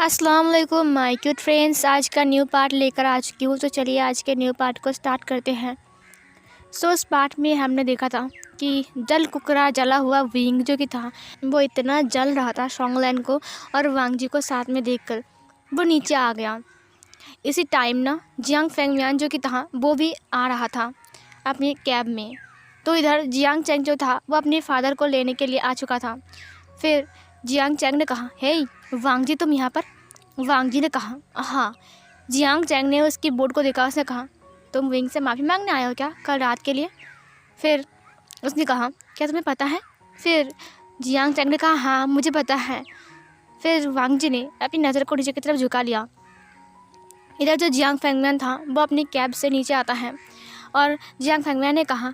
अस्सलाम वालेकुम my cute friends. आज का न्यू पार्ट लेकर आ चुकी हूँ, तो चलिए आज के न्यू पार्ट को स्टार्ट करते हैं। उस पार्ट में हमने देखा था कि जल कुकरा जला हुआ विंग जो कि था वो इतना जल रहा था शोंगलैन को और वांग जी को साथ में देखकर वो नीचे आ गया। इसी टाइम ना जियांग फेंगमियान जो कि था वो भी आ रहा था अपनी कैब में। तो इधर जियांग चैंग जो था वो अपने फादर को लेने के लिए आ चुका था। फिर जियांग चैंग ने कहा, हे वांग जी तुम यहाँ पर? वांग जी ने कहा, हाँ। जियांग चैंग ने उसकी बोर्ड को देखा। उसने कहा, तुम विंग से माफ़ी मांगने आए हो क्या कल रात के लिए? फिर उसने कहा, क्या तुम्हें पता है? फिर जियांग चैंग ने कहा, हाँ मुझे पता है। फिर वांग जी ने अपनी नज़र को नीचे की तरफ झुका लिया। इधर जो जियांग फेंगमियान था वो अपनी कैब से नीचे आता है और जियांग फेंगमियान ने कहा,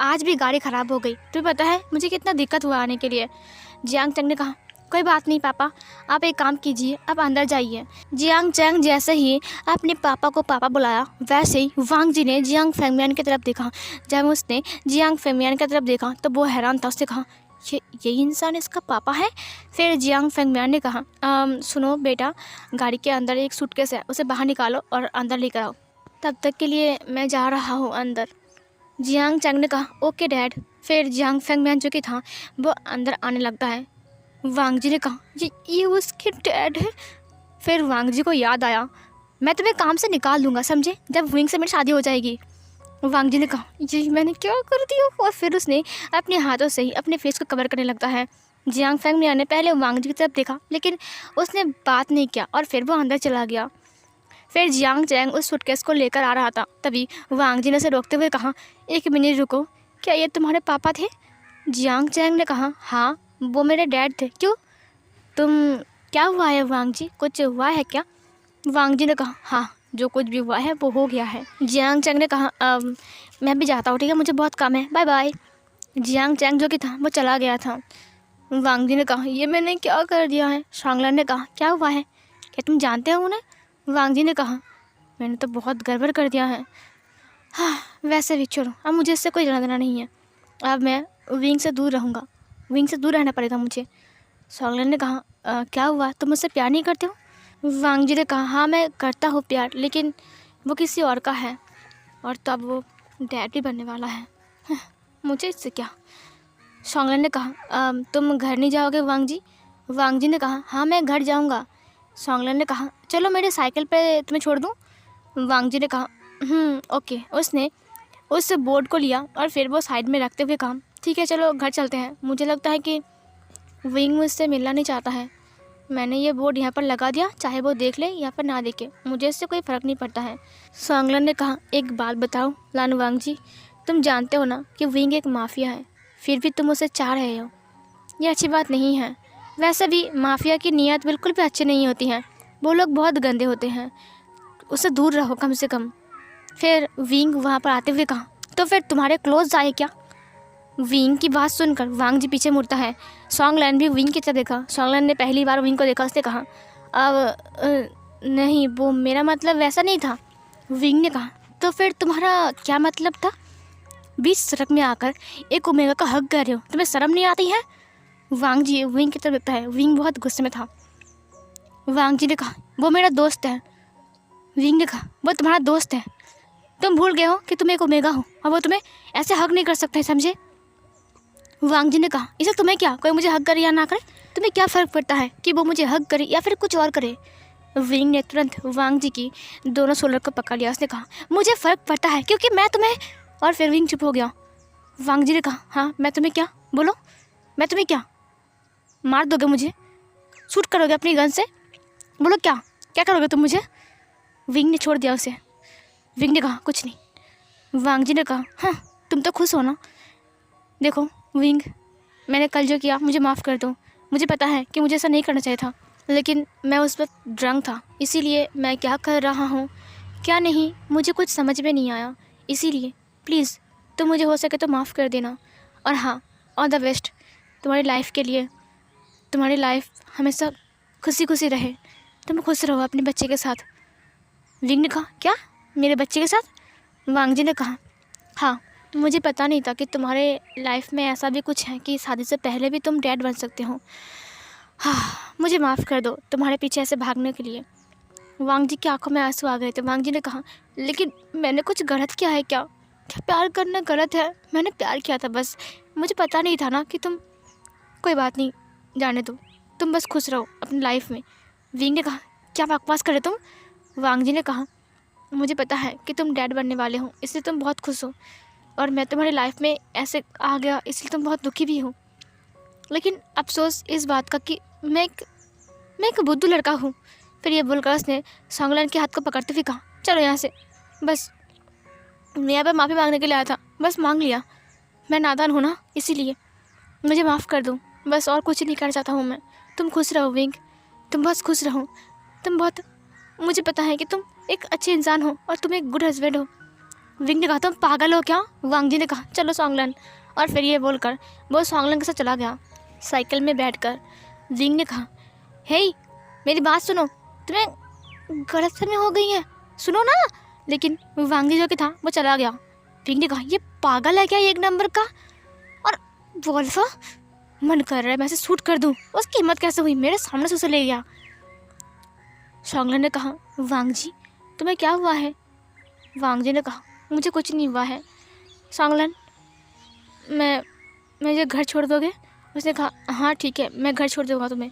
आज भी गाड़ी ख़राब हो गई। तुम्हें पता है मुझे कितना दिक्कत हुआ आने के लिए? जियांग चैंग ने कहा, कोई बात नहीं पापा, आप एक काम कीजिए, आप अंदर जाइए। जियांग चैंग जैसे ही अपने पापा को पापा बुलाया वैसे ही वांग जी ने जियांग फेंगमियान की तरफ देखा। जब उसने जियांग फेंगमियान की तरफ देखा तो वो हैरान था। उसने कहा, यही इंसान इसका पापा है? फिर जियांग फेंगमियान ने कहा, सुनो बेटा, गाड़ी के अंदर एक सूटकेस है, उसे बाहर निकालो और अंदर लेकर आओ। तब तक के लिए मैं जा रहा हूँ अंदर। जियांग चैंग ने कहा, ओके डैड। फिर जियांग फेंगमियान जो कि था वो अंदर आने लगता है। वांग जी ने कहा, ये उसके डैड है। फिर वांग जी को याद आया, मैं तुम्हें काम से निकाल दूंगा समझे, जब विंग से मेरी शादी हो जाएगी। वांग जी ने कहा, ये मैंने क्या कर दिया? और फिर उसने अपने हाथों से ही अपने फेस को कवर करने लगता है। जियांग फेंगमियान ने पहले वांग जी की तरफ देखा लेकिन उसने बात नहीं किया और फिर वो अंदर चला गया। फिर जियांग चैंग उस सूटकेस को लेकर आ रहा था। तभी वांग जी ने उसे रोकते हुए कहा, एक मिनट रुको, क्या ये तुम्हारे पापा थे? जियांग चैंग ने कहा, हाँ वो मेरे डैड थे। क्यों, तुम क्या हुआ है वांग जी, कुछ हुआ है क्या? वांग जी ने कहा, हाँ जो कुछ भी हुआ है वो हो गया है। जियांग चैंग ने कहा, मैं भी जाता हूँ, ठीक है, मुझे बहुत काम है, बाय बाय। जियांग चैंग जो कि था वो चला गया था। वांग जी ने कहा, ये मैंने क्या कर दिया है? शोंगलैन ने कहा, क्या हुआ है, क्या तुम जानते हो उन्हें? वांग जी ने कहा, मैंने तो बहुत गड़बड़ कर दिया है। हाँ वैसे भी छोड़ो, अब मुझे इससे कोई लेना देना नहीं है। अब मैं विंग से दूर रहूँगा, विंग से दूर रहना पड़ेगा मुझे। शोंगलैन ने कहा, क्या हुआ, तुम मुझसे प्यार नहीं करते हो? वांग जी ने कहा, हाँ मैं करता हूँ प्यार, लेकिन वो किसी और का है और तब वो डैड भी बनने वाला है। मुझे इससे क्या? शोंगलैन ने कहा, तुम घर नहीं जाओगे वांग जी? वांग जी ने कहा, हाँ मैं घर जाऊँगा। शोंगलैन ने कहा, चलो मेरे साइकिल पे तुम्हें छोड़ दूँ? वांग जी ने कहा, ओके। उसने उस बोर्ड को लिया और फिर वो साइड में रखते हुए कहा, ठीक है चलो घर चलते हैं। मुझे लगता है कि विंग मुझसे मिलना नहीं चाहता है। मैंने ये बोर्ड यहाँ पर लगा दिया, चाहे वो देख ले या फिर ना देखे, मुझे इससे कोई फ़र्क नहीं पड़ता है। शोंगलैन ने कहा, एक बात बताओ लान वांग जी, तुम जानते हो ना कि विंग एक माफिया है, फिर भी तुम उसे चाह रहे हो, ये अच्छी बात नहीं है। वैसे भी माफिया की नीयत बिल्कुल भी अच्छी नहीं होती है, वो लोग बहुत गंदे होते हैं, उससे दूर रहो कम से कम। फिर विंग वहाँ पर आते हुए कहा, तो फिर तुम्हारे क्लोज आए क्या? विंग की बात सुनकर वांग जी पीछे मुड़ता है। शोंगलैन भी विंग की तरफ देखा। शोंगलैन ने पहली बार विंग को देखा। उसने कहा, अब नहीं, वो मेरा मतलब वैसा नहीं था। विंग ने कहा, तो फिर तुम्हारा क्या मतलब था? बीच सड़क में आकर एक ओमेगा का हक कर रहे हो, तुम्हें शर्म नहीं आती है? वांग जी विंग की तरफ देखता है। विंग बहुत गुस्से में था। वांग जी ने कहा, वो मेरा दोस्त है। विंग ने कहा, वो तुम्हारा दोस्त है? तुम भूल गए हो कि तुम एक ओमेगा हो और वो तुम्हें ऐसे हक नहीं कर सकता है, समझे? वांग जी ने कहा, इसे तुम्हें क्या, कोई मुझे हक करे या ना करे, तुम्हें क्या फ़र्क पड़ता है कि वो मुझे हक करे या फिर कुछ और करे? विंग ने तुरंत वांग जी की दोनों शोल्डर को पकड़ लिया। उसने कहा, मुझे फ़र्क पड़ता है क्योंकि मैं तुम्हें। और फिर विंग चुप हो गया। वांग जी ने कहा, हाँ मैं तुम्हें क्या, बोलो, मैं तुम्हें क्या, मार दोगे मुझे, शूट करोगे अपनी गन से, बोलो क्या क्या करोगे तुम मुझे? विंग ने छोड़ दिया उसे। विंग ने कहा, कुछ नहीं। वांग जी ने कहा, हाँ तुम तो खुश हो ना? देखो विंग, मैंने कल जो किया मुझे माफ़ कर दो। मुझे पता है कि मुझे ऐसा नहीं करना चाहिए था, लेकिन मैं उस वक्त ड्रंक था, इसीलिए मैं क्या कर रहा हूँ क्या नहीं मुझे कुछ समझ में नहीं आया। इसीलिए प्लीज़ तुम मुझे हो सके तो माफ़ कर देना। और हाँ, ऑल द बेस्ट तुम्हारी लाइफ के लिए, तुम्हारी लाइफ हमेशा खुशी खुशी रहे, तुम खुश रहो अपने बच्चे के साथ। विंग ने कहा, क्या मेरे बच्चे के साथ? वांग जी ने कहा, हाँ मुझे पता नहीं था कि तुम्हारे लाइफ में ऐसा भी कुछ है कि शादी से पहले भी तुम डैड बन सकते हो। हाँ, मुझे माफ़ कर दो तुम्हारे पीछे ऐसे भागने के लिए। वांग जी की आंखों में आंसू आ गए थे। वांग जी ने कहा, लेकिन मैंने कुछ गलत किया है क्या? क्या प्यार करना गलत है? मैंने प्यार किया था बस, मुझे पता नहीं था ना कि तुम। कोई बात नहीं, जाने दो, तुम बस खुश रहो अपनी लाइफ में। विंग ने कहा, क्या बकवास करे तुम? वांग जी ने कहा, मुझे पता है कि तुम डैड बनने वाले हो, इसलिए तुम बहुत खुश हो, और मैं तुम्हारी लाइफ में ऐसे आ गया इसलिए तुम बहुत दुखी भी हो। लेकिन अफसोस इस बात का कि मैं एक बुद्धू लड़का हूँ। फिर ये बोलकर उसने सॉन्गलैन के हाथ को पकड़ते हुए कहा, चलो यहाँ से। बस मैं यहाँ पर माफ़ी मांगने के लिए आया था, बस मांग लिया। मैं नादान हूँ ना, इसीलिए मुझे माफ़ कर दो, बस और कुछ नहीं करना चाहता हूँ मैं। तुम खुश रहो विंग, तुम बस खुश रहो। तुम बहुत, मुझे पता है कि तुम एक अच्छे इंसान हो और तुम एक गुड हस्बैंड हो। विंग ने कहा, तुम पागल हो क्या? वांग जी ने कहा, चलो सॉन्गलैन। और फिर ये बोलकर वो सॉन्गलैन के साथ चला गया। साइकिल में बैठकर विंग ने कहा, हे मेरी बात सुनो, तुम्हें गलतफहमी हो गई है, सुनो ना। लेकिन वांग जी जो कि था वो चला गया। विंग ने कहा, ये पागल है क्या एक नंबर का? और वोल्फा, मन कर रहा है मैं इसे शूट कर दूं। उसकी हिम्मत कैसे हुई मेरे सामने से उसे ले गया। सॉन्गलैन ने कहा, वांग जी तुम्हें क्या हुआ है? वांग जी ने कहा, मुझे कुछ नहीं हुआ है। सॉन्गलैन, मैं ये घर छोड़ दोगे? उसने कहा, हाँ ठीक है, मैं घर छोड़ दूँगा तुम्हें।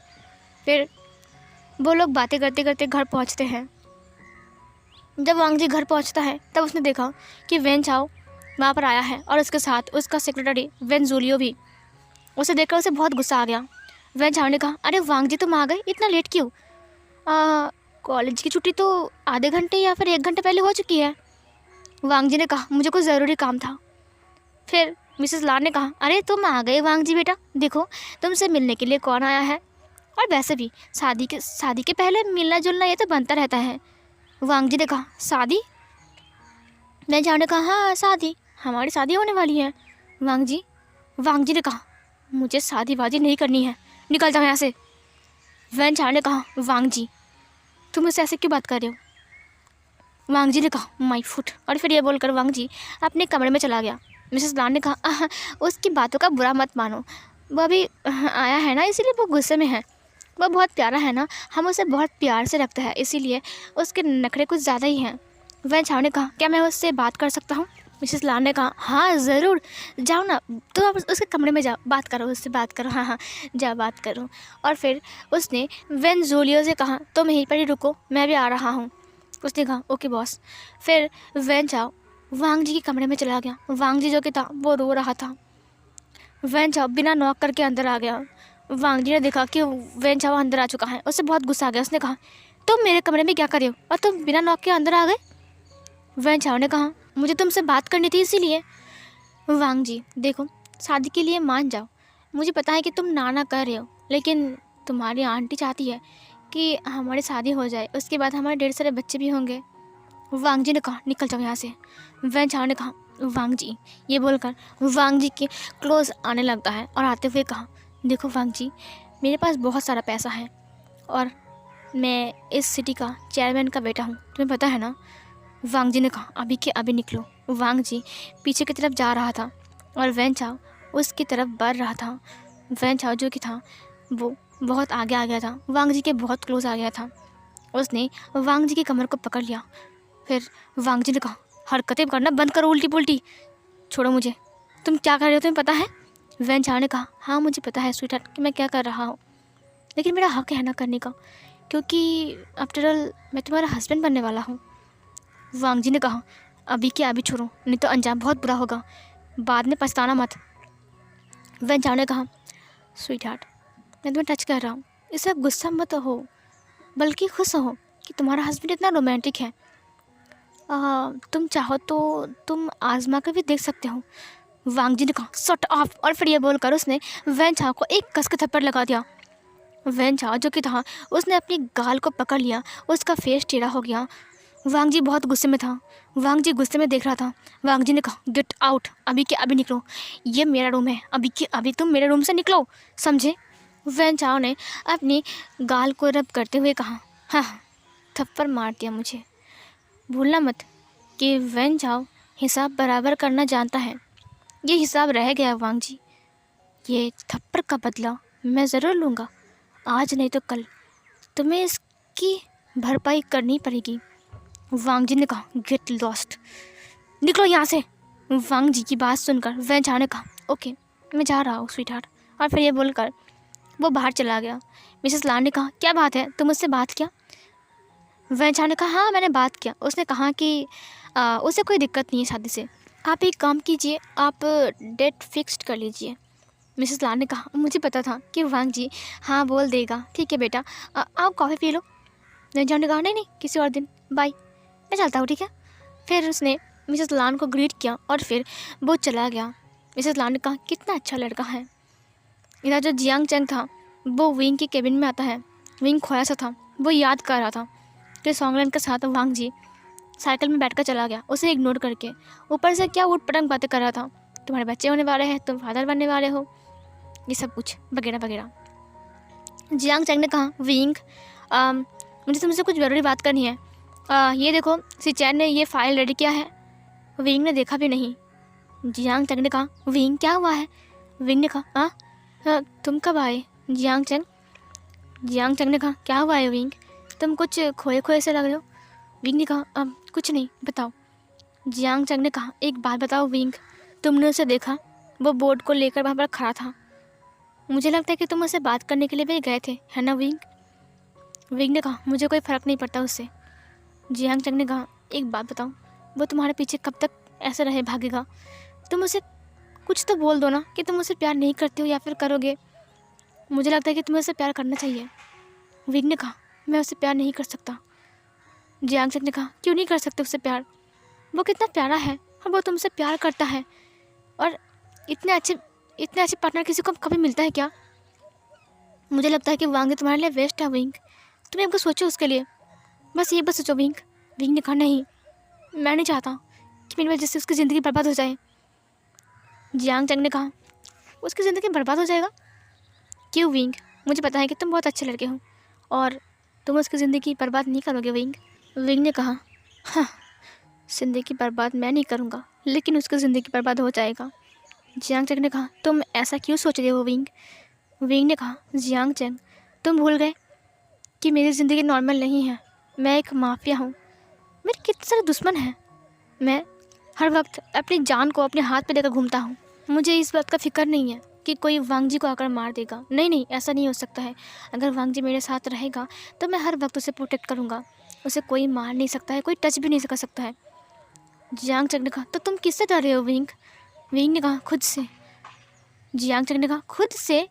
फिर वो लोग बातें करते करते घर पहुंचते हैं। जब वांग जी घर पहुंचता है तब उसने देखा कि वेन चाओ वहाँ पर आया है और उसके साथ उसका सेक्रेटरी वेन जूलियो भी। उसे देखकर उसे बहुत गुस्सा आ गया। वेन चाओ ने कहा, अरे वांग जी तुम आ गए, इतना लेट क्यों? कॉलेज की छुट्टी तो आधे घंटे या फिर 1 घंटे पहले हो चुकी है। वांग जी ने कहा, मुझे कुछ ज़रूरी काम था। फिर मिसेस लार ने कहा, अरे तुम आ गए वांग जी बेटा, देखो तुमसे मिलने के लिए कौन आया है। और वैसे भी शादी के पहले मिलना जुलना ये तो बनता रहता है। वांग जी ने कहा, शादी? मैं जाने कहा, हाँ शादी, हमारी शादी होने वाली है। वांग जी ने कहा, मुझे शादी वादी नहीं करनी है, निकल जाओ यहाँ से। वैन चार ने कहा, वांग जी तुम मुझसे ऐसे क्यों बात कर रहे हो? वांग जी ने कहा, माई फुट। और फिर ये बोलकर वांग जी अपने कमरे में चला गया। मिसेस लान ने कहा, उसकी बातों का बुरा मत मानो, वो अभी आया है ना इसीलिए वो गुस्से में है। वो बहुत प्यारा है ना, हम उसे बहुत प्यार से रखते हैं, इसीलिए उसके नखरे कुछ ज़्यादा ही हैं। वैन चाव ने कहा, क्या मैं उससे बात कर सकता हूँ? मिसेस लान ने कहा, हाँ ज़रूर, जाओ ना, तो आप उसके कमरे में जाओ, बात करो, उससे बात करो, हाँ हाँ जाओ बात करो। और फिर उसने वेन जूलियो से कहा, तुम यहीं पर ही रुको, मैं भी आ रहा हूँ। उसने कहा, ओके बॉस। फिर वैन चाव वांग जी के कमरे में चला गया। वांग जी जो कि था वो रो रहा था। वैन चाव बिना नॉक करके अंदर आ गया। वांग जी ने देखा कि वैन चाव अंदर आ चुका है, उससे बहुत गुस्सा आ गया। उसने कहा, तुम मेरे कमरे में क्या कर रहे हो और तुम बिना नॉक के अंदर आ गए? वैन चाव ने कहा, मुझे तुमसे बात करनी थी इसीलिए। वांग जी देखो, शादी के लिए मान जाओ, मुझे पता है कि तुम ना कर रहे हो, लेकिन तुम्हारी आंटी चाहती है कि हमारी शादी हो जाए, उसके बाद हमारे ढेर सारे बच्चे भी होंगे। वांग जी ने कहा, निकल जाओ यहाँ से। वैन चाव ने कहा, वांग जी, ये बोलकर वांग जी के क्लोज आने लगता है और आते हुए कहा, देखो वांग जी, मेरे पास बहुत सारा पैसा है और मैं इस सिटी का चेयरमैन का बेटा हूँ, तुम्हें पता है ना। वांग जी ने कहा, अभी के अभी निकलो। वांग जी पीछे की तरफ जा रहा था और वैन चाव उसकी तरफ बढ़ रहा था। वैन चाव जो कि था वो बहुत आगे आ गया था, वांग जी के बहुत क्लोज आ गया था। उसने वांग जी की कमर को पकड़ लिया। फिर वांग जी ने कहा, हरकतें करना बंद करो, उल्टी पुल्टी, छोड़ो मुझे, तुम क्या कर रहे हो तुम्हें पता है? वैन चाव ने कहा, हाँ मुझे पता है स्वीटहार्ट कि मैं क्या कर रहा हूँ, लेकिन मेरा हक है ना करने का, क्योंकि आफ्टर ऑल मैं तुम्हारा हस्बैंड बनने वाला हूँ। वांग जी ने कहा, अभी के अभी छोड़ो, नहीं तो अंजाम बहुत बुरा होगा, बाद में पछताना मत। वैन चाव ने कहा, स्वीटहार्ट मैं तुम्हें टच कर रहा हूँ, इससे गुस्सा मत हो, बल्कि खुश हो कि तुम्हारा हस्बैंड इतना रोमांटिक है। तुम चाहो तो तुम आजमा कर भी देख सकते हो। वांग जी ने कहा, शट ऑफ। और फिर ये बोलकर उसने वैन चाव को एक कस के थप्पड़ लगा दिया। वैन चाव जो कि था उसने अपनी गाल को पकड़ लिया, उसका फेस टेढ़ा हो गया। वांग जी बहुत गुस्से में था, वांग जी गुस्से में देख रहा था। वांग जी ने कहा, गेट आउट, अभी के अभी निकलो, ये मेरा रूम है, अभी के अभी तुम मेरे रूम से निकलो, समझे? वैन चाव ने अपनी गाल को रब करते हुए कहा, हाँ थप्पड़ मार दिया मुझे। भूलना मत कि वैन चाव हिसाब बराबर करना जानता है। ये हिसाब रह गया वांग जी, ये थप्पड़ का बदला मैं ज़रूर लूँगा, आज नहीं तो कल तुम्हें इसकी भरपाई करनी पड़ेगी। वांग जी ने कहा, गेट लॉस्ट, निकलो यहाँ से। वांग जी की बात सुनकर वैन झाओ ने कहा, ओके मैं जा रहा हूँ स्वीट हार्ट, और फिर ये बोलकर वो बाहर चला गया। मिसेस लान ने कहा, क्या बात है, तुम मुझसे बात किया? वैन झाओ ने कहा, हाँ मैंने बात किया। उसने कहा कि उसे कोई दिक्कत नहीं है शादी से, आप एक काम कीजिए, आप डेट फिक्स्ड कर लीजिए। मिसेस लान ने कहा, मुझे पता था कि वांग जी हाँ बोल देगा, ठीक है बेटा, आप coffee P low. Van Zhao ने कहा, नहीं किसी और दिन, बाय, मैं चलता हूँ, ठीक है। फिर उसने मिसेस लान को ग्रीट किया और फिर वो चला गया। मिसेस लान ने कहा, कितना अच्छा लड़का है। इधर जो जियांग चैंग था वो विंग के केबिन में आता है। विंग खोया सा था, वो याद कर रहा था कि सॉन्गलैंड के साथ वांग जी साइकिल में बैठकर चला गया, उसे इग्नोर करके। ऊपर से क्या उठ पटंग बातें कर रहा था, तुम्हारे बच्चे होने वाले हैं, तुम फादर बनने वाले हो, ये सब कुछ वगैरह वगैरह। जियांग चैंग ने कहा, विंग मुझे तुमसे कुछ ज़रूरी बात करनी है। ये देखो सिचैन ने ये फाइल रेडी किया है। विंग ने देखा भी नहीं। जियांग चैंग ने कहा, विंग क्या हुआ है? विंग ने कहा, तुम कब आए जियांग चैंग? जियांग चैंग ने कहा, क्या हुआ है विंग, तुम कुछ खोए खोए से लग रहे हो। विंग ने कहा, कुछ नहीं, बताओ। जियांग चैंग ने कहा, एक बात बताओ विंग, तुमने उसे देखा? वो बोर्ड को लेकर वहाँ पर खड़ा था। मुझे लगता है कि तुम उससे बात करने के लिए भी गए थे, है ना विंग? विंग ने कहा, मुझे कोई फ़र्क नहीं पड़ता उससे। जियांग चैंग ने कहा, एक बात बताओ, वो तुम्हारे पीछे कब तक ऐसे रहे भागेगा? तुम उसे कुछ तो बोल दो ना कि तुम उसे प्यार नहीं करते हो या फिर करोगे। मुझे लगता है कि तुम्हें उसे प्यार करना चाहिए। विंग ने कहा, मैं उसे प्यार नहीं कर सकता। जियांग चैंग ने कहा, क्यों नहीं कर सकते उससे प्यार? वो कितना प्यारा है और वो तुमसे प्यार करता है, और इतने अच्छे पार्टनर किसी को कभी मिलता है क्या? मुझे लगता है कि वांग तुम्हारे लिए वेस्ट है विंग, तुम एक बार सोचो उसके लिए, बस एक बार सोचो विंग। विंग ने कहा, नहीं, मैं नहीं चाहता कि मेरी वजह से उसकी ज़िंदगी बर्बाद हो जाए। जियांग चैंग ने कहा, उसकी ज़िंदगी बर्बाद हो जाएगा? क्यों विंग, मुझे पता है कि तुम बहुत अच्छे लड़के हो और तुम उसकी ज़िंदगी बर्बाद नहीं करोगे विंग। विंग ने कहा, हाँ, ज़िंदगी बर्बाद मैं नहीं करूँगा, लेकिन उसकी ज़िंदगी बर्बाद हो जाएगा। जियांग चैंग ने कहा, तुम ऐसा क्यों सोच रहे हो विंग? विंग ने कहा, जियांग चैंग, तुम भूल गए कि मेरी ज़िंदगी नॉर्मल नहीं है, मैं एक माफिया हूँ, मेरे कितने सारे दुश्मन हैं, मैं हर वक्त अपनी जान को अपने हाथ पे लेकर घूमता हूँ। मुझे इस बात का फिक्र नहीं है कि कोई वांग जी को आकर मार देगा। नहीं, ऐसा नहीं हो सकता है। अगर वांग जी मेरे साथ रहेगा तो मैं हर वक्त उसे प्रोटेक्ट करूँगा, उसे कोई मार नहीं सकता है, कोई टच भी नहीं कर सकता है। जियांग चैंग ने कहा, तो तुम किससे डर रहे हो विंग? विंग ने कहा, खुद से। जियांग चैंग ने कहा, खुद से?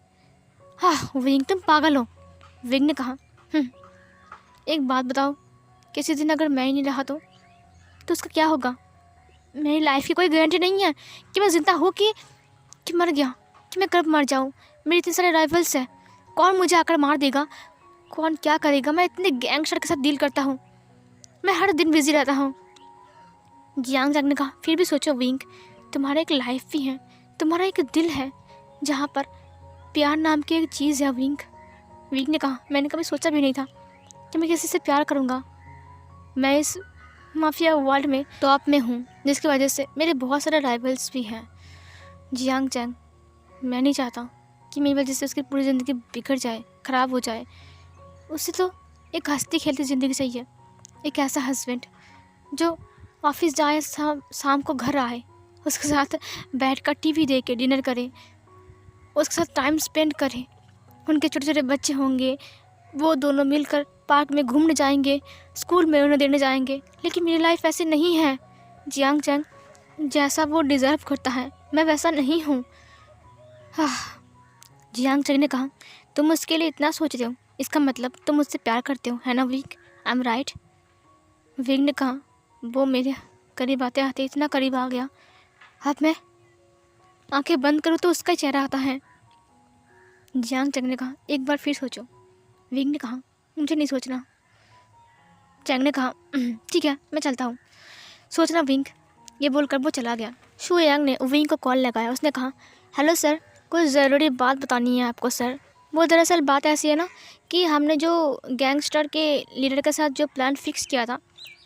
हाँ विंग, तुम पागल हो। विंग ने कहा, एक बात बताओ, किसी दिन अगर मैं ही नहीं रहा तो उसका क्या होगा? मेरी लाइफ की कोई गारंटी नहीं है कि मैं ज़िंदा हूँ कि मर गया, कि मैं कब मर जाऊँ। मेरे इतने सारे राइवल्स हैं, कौन मुझे आकर मार देगा, कौन क्या करेगा? मैं इतने गैंगस्टर के साथ डील करता हूँ, मैं हर दिन बिजी रहता हूँ। जियांग चैंग ने कहा, फिर भी सोचो विंग, तुम्हारा एक लाइफ भी है, तुम्हारा एक दिल है जहाँ पर प्यार नाम की एक चीज़ है विंग। विंग ने कहा, मैंने कभी सोचा भी नहीं था कि मैं किसी से प्यार करूँगा। मैं इस माफिया वर्ल्ड में टॉप में हूँ, जिसकी वजह से मेरे बहुत सारे राइवल्स भी हैं। जियांग चैंग, मैं नहीं चाहता कि मेरी वजह से उसकी पूरी ज़िंदगी बिगड़ जाए, ख़राब हो जाए। उसे तो एक हंसती खेलती ज़िंदगी चाहिए, एक ऐसा हस्बैंड जो ऑफिस जाए, शाम को घर आए, उसके साथ बैठ कर टीवी देखे, डिनर करे, उसके साथ टाइम स्पेंड करे। उनके छोटे छोटे बच्चे होंगे, वो दोनों मिलकर पार्क में घूमने जाएंगे, स्कूल में उन्हें देने जाएंगे। लेकिन मेरी लाइफ ऐसी नहीं है जियांग चैंग, जैसा वो डिज़र्व करता है मैं वैसा नहीं हूँ। जियांग चैंग ने कहा, तुम उसके लिए इतना सोच रहे हो, इसका मतलब तुम उससे प्यार करते हो, है ना wing? I am right? Wing ने कहा, वो मेरे करीब आते आते इतना करीब आ गया, अब मैं आंखें बंद करूँ तो उसका ही चेहरा आता है। जियांग चैंग ने कहा, एक बार फिर सोचो। विंग ने कहा, मुझे नहीं सोचना। चैंग ने कहा, ठीक है, मैं चलता हूँ, सोचना विंग। ये बोलकर वो चला गया। शू यांग ने विंग को कॉल लगाया। उसने कहा, हेलो सर, कुछ ज़रूरी बात बतानी है आपको सर। वो दरअसल बात ऐसी है ना कि हमने जो गैंगस्टर के लीडर के साथ जो प्लान फिक्स किया था,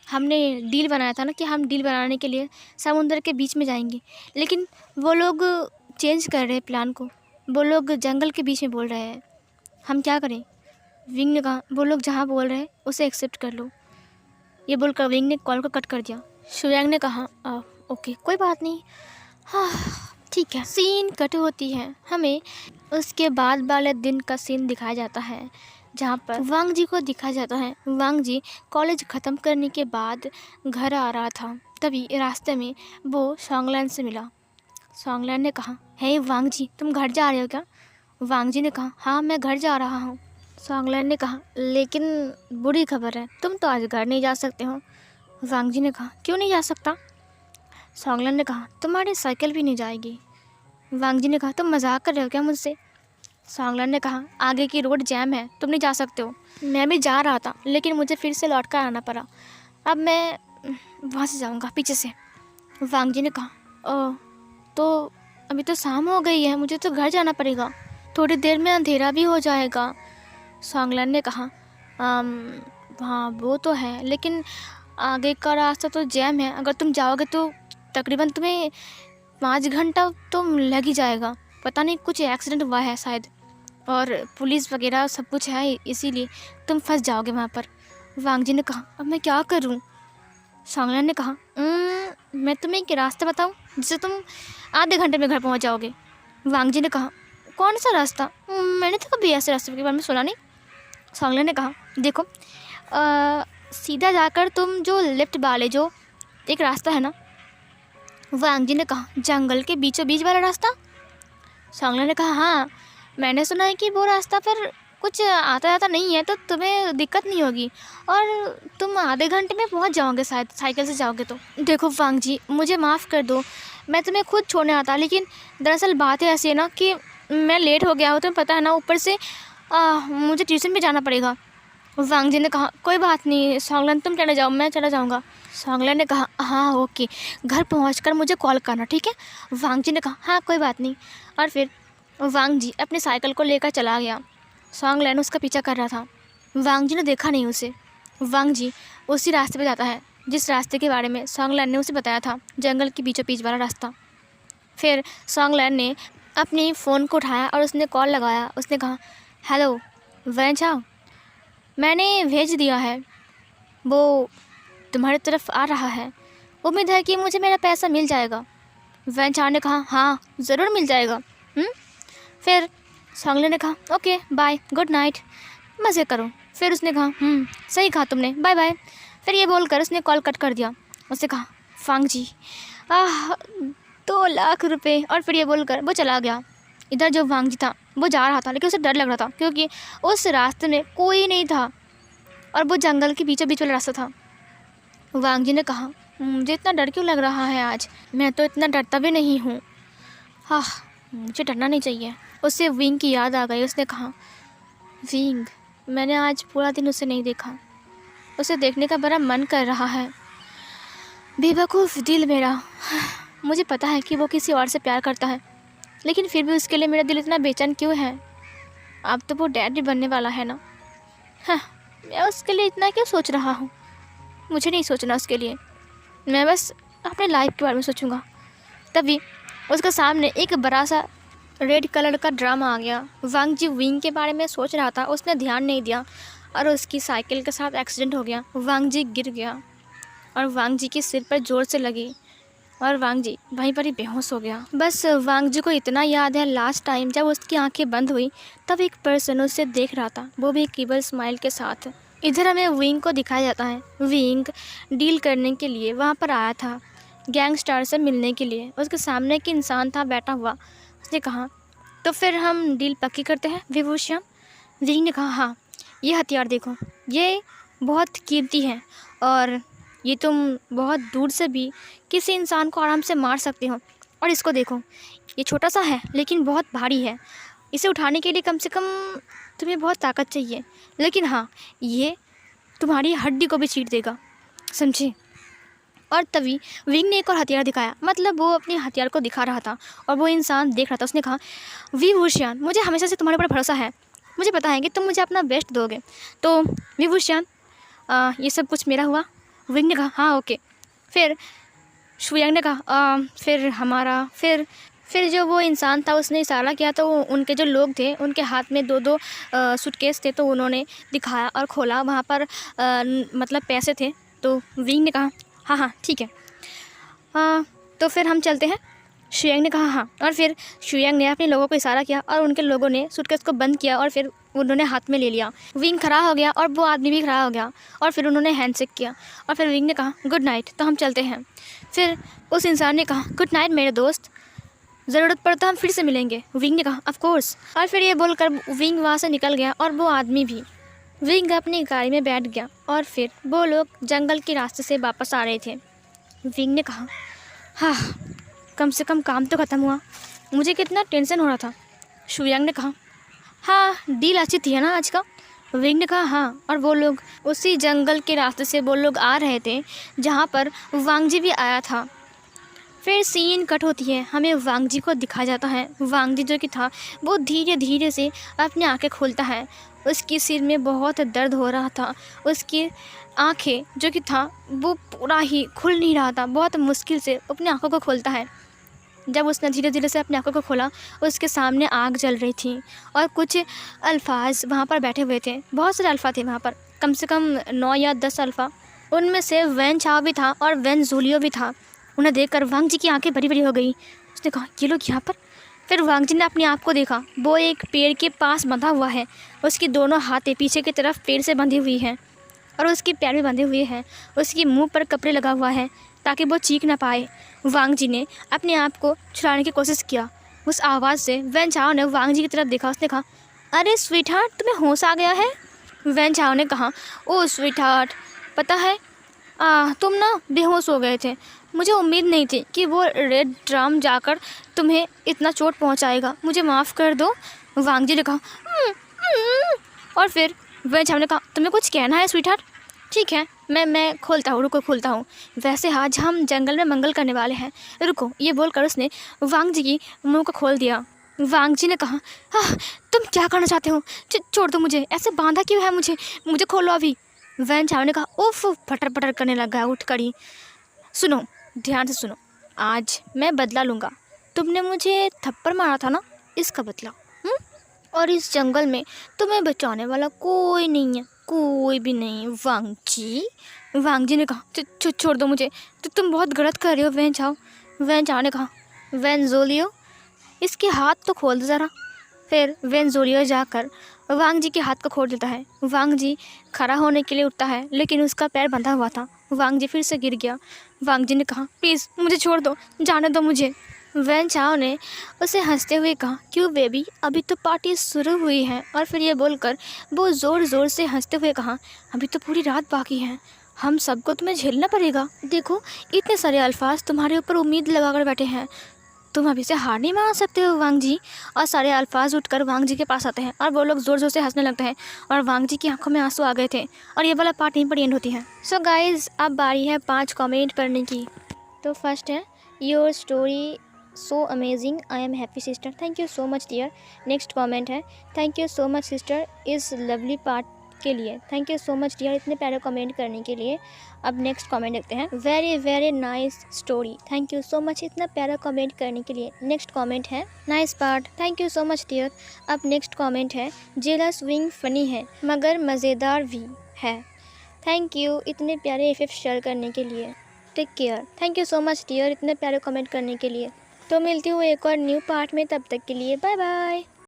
हमने डील बनाया था ना कि हम डील बनाने के लिए समुद्र के बीच में जाएंगे, लेकिन वो लोग चेंज कर रहे हैं प्लान को। वो लोग जंगल के बीच में बोल रहे हैं। हम क्या करें? विंग ने कहा वो लोग जहाँ बोल रहे हैं उसे एक्सेप्ट कर लो। ये बोलकर विंग ने कॉल को कट कर दिया। शुयांग ने कहा ओके कोई बात नहीं, हाँ ठीक है। सीन कट होती है, हमें उसके बाद वाले दिन का सीन दिखाया जाता है जहाँ पर वांग जी को दिखाया जाता है। वांग जी कॉलेज ख़त्म करने के बाद घर आ रहा था, तभी रास्ते में वो सॉन्गलैन से मिला। सॉन्गलैन ने कहा हे वांग जी तुम घर जा रहे हो क्या? वांग जी ने कहा हाँ मैं घर जा रहा हूँ। सॉन्गलैन ने कहा लेकिन बुरी खबर है, तुम तो आज घर नहीं जा सकते हो। वांग जी ने कहा क्यों नहीं जा सकता? सॉन्गलैन ने कहा तुम्हारी साइकिल भी नहीं जाएगी। वांग जी ने कहा तुम मजाक कर रहे हो क्या मुझसे? सॉन्गलैन ने कहा आगे की रोड जैम है, तुम नहीं जा सकते हो। मैं भी जा रहा था लेकिन मुझे फिर से लौट कर आना पड़ा, अब मैं वहाँ से जाऊँगा पीछे से। वांग जी ने कहा तो अभी तो शाम हो गई है, मुझे तो घर जाना पड़ेगा, थोड़ी देर में अंधेरा भी हो जाएगा। सॉन्गलैन ने कहा हाँ वो तो है, लेकिन आगे का रास्ता तो जैम है, अगर तुम जाओगे तो तकरीबन तुम्हें 5 घंटा तो लग ही जाएगा। पता नहीं कुछ एक्सीडेंट हुआ है शायद, और पुलिस वगैरह सब कुछ है, इसीलिए तुम फंस जाओगे वहाँ पर। वांग जी ने कहा अब मैं क्या करूँ? सॉन्गलैन ने कहा मैं तुम्हें एक रास्ता बताऊँ जिससे तुम आधे घंटे में घर पहुँच जाओगे। वांग जी ने कहा कौन सा रास्ता? मैंने तो कभी ऐसे रास्ते के बारे में सुना नहीं। सॉन्गलैन ने कहा देखो सीधा जाकर तुम जो लेफ्ट वाले जो एक रास्ता है ना। वांग जी ने कहा जंगल के बीचों बीच वाला रास्ता? सॉन्गलैन ने कहा हाँ मैंने सुना है कि वो रास्ता पर कुछ आता जाता नहीं है, तो तुम्हें दिक्कत नहीं होगी और तुम आधे घंटे में पहुंच जाओगे शायद, साइकिल से जाओगे तो। देखो वांग जी मुझे माफ़ कर दो, मैं तुम्हें खुद छोड़ने आता, लेकिन दरअसल बात है ऐसी है ना कि मैं लेट हो गया हूँ, तुम्हें पता है ना, ऊपर से मुझे ट्यूशन भी जाना पड़ेगा। वांग जी ने कहा कोई बात नहीं सॉन्गलैन तुम चले जाओ, मैं चला जाऊँगा। सॉन्गलैन ने कहा हाँ ओके, घर पहुँचकर मुझे कॉल करना ठीक है। वांग जी ने कहा हाँ कोई बात नहीं, और फिर वांग जी अपनी साइकिल को लेकर चला गया। सॉन्गलैन उसका पीछा कर रहा था, वांग जी ने देखा नहीं उसे। वांग जी उसी रास्ते पे जाता है जिस रास्ते के बारे में सॉन्गलैन ने उसे बताया था, जंगल के बीचों बीच वाला रास्ता। फिर सॉन्गलैन ने अपनी फ़ोन को उठाया और उसने कॉल लगाया। उसने कहा हेलो वैन चाओ, मैंने भेज दिया है, वो तुम्हारी तरफ आ रहा है, उम्मीद है कि मुझे मेरा पैसा मिल जाएगा। वैन चाओ ने कहा हाँ ज़रूर मिल जाएगा। फिर सॉन्गलैन ने कहा ओके बाय, गुड नाइट, मज़े करो। फिर उसने कहा सही कहा तुमने, बाय बाय। फिर ये बोलकर उसने कॉल कट कर दिया। उसने कहा वांग जी 2 लाख रुपए, और फिर ये बोलकर वो चला गया। इधर जो वांग जी था वो जा रहा था, लेकिन उसे डर लग रहा था क्योंकि उस रास्ते में कोई नहीं था और वो जंगल के बीचों बीच वाला रास्ता था। वांग जी ने कहा मुझे इतना डर क्यों लग रहा है आज, मैं तो इतना डरता भी नहीं हूँ, हाँ मुझे डरना नहीं चाहिए। उससे विंग की याद आ गई। उसने कहा विंग मैंने आज पूरा दिन उसे नहीं देखा, उसे देखने का बड़ा मन कर रहा है। बेवकूफ़ दिल मेरा, मुझे पता है कि वो किसी और से प्यार करता है, लेकिन फिर भी उसके लिए मेरा दिल इतना बेचैन क्यों है? अब तो वो डैडी बनने वाला है ना, हाँ मैं उसके लिए इतना क्यों सोच रहा हूँ? मुझे नहीं सोचना उसके लिए, मैं बस अपने लाइफ के बारे में सोचूंगा। तभी उसके सामने एक बड़ा सा रेड कलर का ड्रम आ गया। वांग जी विंग के बारे में सोच रहा था, उसने ध्यान नहीं दिया और उसकी साइकिल के साथ एक्सीडेंट हो गया। वांग जी गिर गया और वांग जी के सिर पर ज़ोर से लगी और वांग जी वहीं पर ही बेहोश हो गया। बस वांग जी को इतना याद है लास्ट टाइम जब उसकी आंखें बंद हुई तब एक पर्सन उसे देख रहा था, वो भी केवल स्माइल के साथ। इधर हमें विंग को दिखाया जाता है। विंग डील करने के लिए वहाँ पर आया था, गैंगस्टर से मिलने के लिए। उसके सामने एक इंसान था बैठा हुआ। उसने कहा तो फिर हम डील पक्की करते हैं विभूषण। विंग ने कहा हाँ, ये हथियार देखो, ये बहुत कीमती है और ये तुम बहुत दूर से भी किसी इंसान को आराम से मार सकते हो। और इसको देखो, ये छोटा सा है लेकिन बहुत भारी है, इसे उठाने के लिए कम से कम तुम्हें बहुत ताकत चाहिए, लेकिन हाँ ये तुम्हारी हड्डी को भी चीर देगा, समझे? और तभी विंग ने एक और हथियार दिखाया, मतलब वो अपने हथियार को दिखा रहा था और वो इंसान देख रहा था। उसने कहा विभूषण मुझे हमेशा से तुम्हारे ऊपर भरोसा है, मुझे पता है कि तुम मुझे अपना बेस्ट दोगे, तो विभूषण ये सब कुछ मेरा हुआ। विंग ने कहा हाँ ओके। फिर शुयांग ने कहा फिर फिर जो वो इंसान था उसने इशारा किया तो उनके जो लोग थे उनके हाथ में 2-2 सूटकेस थे, तो उन्होंने दिखाया और खोला, वहाँ पर मतलब पैसे थे। तो विंग ने कहा हाँ हाँ ठीक है, तो फिर हम चलते हैं। शुयांग ने कहा हाँ, और फिर शुयांग ने अपने लोगों को इशारा किया और उनके लोगों ने सूटकेस को बंद किया और फिर उन्होंने हाथ में ले लिया। विंग खड़ा हो गया और वो आदमी भी खड़ा हो गया और फिर उन्होंने हैंडशेक किया और फिर विंग ने कहा गुड नाइट, तो हम चलते हैं। फिर उस इंसान ने कहा गुड नाइट मेरे दोस्त, ज़रूरत पड़े तो हम फिर से मिलेंगे। विंग ने कहा ऑफ कोर्स, और फिर ये बोलकर विंग वहाँ से निकल गया और वो आदमी भी। विंग अपनी गाड़ी में बैठ गया और फिर वो लोग जंगल के रास्ते से वापस आ रहे थे। विंग ने कहा हाँ, कम से कम काम तो ख़त्म हुआ, मुझे कितना टेंशन हो रहा था। शुयांग ने कहा हाँ, डील अच्छी थी है ना आज का। विंग ने कहा हाँ, और वो लोग उसी जंगल के रास्ते से वो लोग आ रहे थे जहाँ पर वांग जी भी आया था। फिर सीन कट होती है, हमें वांग जी को दिखाया जाता है। वांग जी जो कि था वो धीरे धीरे से अपनी आंखें खोलता है। उसके सिर में बहुत दर्द हो रहा था, उसकी आंखें जो कि था वो पूरा ही खुल नहीं रहा था, बहुत मुश्किल से अपनी आंखों को खोलता है। जब उसने धीरे धीरे से अपनी आंखों को खोला, उसके सामने आग जल रही थी और कुछ अल्फाज वहाँ पर बैठे हुए थे। बहुत सारे अल्फ़ा थे वहाँ पर, कम से कम 9 या 10 अल्फ़ा। उनमें से वैन चाओ भी था और वैन जूलियो भी था। उन्हें देखकर वांग जी की आंखें बड़ी बड़ी हो गई। उसने कहा ये लोग यहाँ पर। फिर वांग जी ने अपने आप को देखा, वो एक पेड़ के पास बंधा हुआ है, उसकी दोनों हाथें पीछे की तरफ पेड़ से बंधी हुई हैं और उसके पैर भी बंधे हुए हैं। उसकी मुंह पर कपड़े लगा हुआ है ताकि वो चीख ना पाए। वांग जी ने अपने आप को छुड़ाने की कोशिश किया। उस आवाज़ से वैन चाओ ने वांग जी की तरफ देखा। उसने कहा अरे स्वीटहार्ट, तुम्हें होश आ गया है। वैन चाओ ने कहा ओ स्वीटहार्ट, पता है तुम ना बेहोश हो गए थे, मुझे उम्मीद नहीं थी कि वो रेड ड्राम जाकर तुम्हें इतना चोट पहुंचाएगा, मुझे माफ़ कर दो। वांग जी ने कहा और फिर वैन चाओ ने कहा तुम्हें कुछ कहना है स्वीटहार्ट? ठीक है, मैं खोलता हूँ, रुको खोलता हूँ। वैसे आज हम जंगल में मंगल करने वाले हैं, रुको, ये बोलकर उसने वांग जी की मुंह को खोल दिया। वांग जी ने कहा तुम क्या करना चाहते हो? छोड़ दो मुझे, ऐसे बांधा क्यों है मुझे खोलो अभी। वैन चाओ ने कहा उफ, फटर फटर करने लगा है उठ कड़ी। सुनो, ध्यान से सुनो, आज मैं बदला लूँगा। तुमने मुझे थप्पड़ मारा था ना, इसका बदला। और इस जंगल में तुम्हें बचाने वाला कोई नहीं है, कोई भी नहीं। वांग जी ने कहा छोड़ दो मुझे, तो तुम बहुत गलत कर रहे हो वैन चाओ। वैन चाओ ने कहा वैन जोलियो, इसके हाथ तो खोल दो ज़रा। फिर वैन जोलियो जाकर वांग जी के हाथ को खोल देता है। वांग जी खड़ा होने के लिए उठता है, लेकिन उसका पैर बंधा हुआ था। वांग जी फिर से गिर गया। वांग जी ने कहा प्लीज़ मुझे छोड़ दो, जाने दो मुझे। वैन चाओ ने उसे हंसते हुए कहा क्यों बेबी, अभी तो पार्टी शुरू हुई है। और फिर ये बोलकर वो ज़ोर ज़ोर से हंसते हुए कहा अभी तो पूरी रात बाकी है, हम सबको तुम्हें झेलना पड़ेगा। देखो इतने सारे अल्फाज तुम्हारे ऊपर उम्मीद लगाकर बैठे हैं, तुम अभी से हार नहीं मान सकते हो वांग जी। और सारे अल्फाज उठकर वांग जी के पास आते हैं और वो लोग ज़ोर ज़ोर से हंसने लगते हैं और वांग जी की आंखों में आंसू आ गए थे। और ये वाला पार्ट यहीं पर एंड होती है। सो गाइज़, अब बारी है 5 कमेंट पढ़ने की। तो फर्स्ट है your story so amazing, I am happy sister, thank you so much dear. Next comment है thank you so much sister इस लवली पार्ट के लिए, thank you so much dear इतने प्यारे कमेंट करने के लिए। अब नेक्स्ट कमेंट देखते हैं, very very nice story, thank you so much इतना प्यारा कमेंट करने के लिए। नेक्स्ट कमेंट है nice part, thank you so much dear. अब नेक्स्ट कमेंट है जेलस विंग फनी है मगर मज़ेदार भी है, थैंक यू इतने प्यारे एफ शेयर करने के लिए। Take care, thank you so much dear इतने प्यारे कमेंट करने के लिए। तो मिलती हूँ एक और न्यू पार्ट में, तब तक के लिए बाय बाय।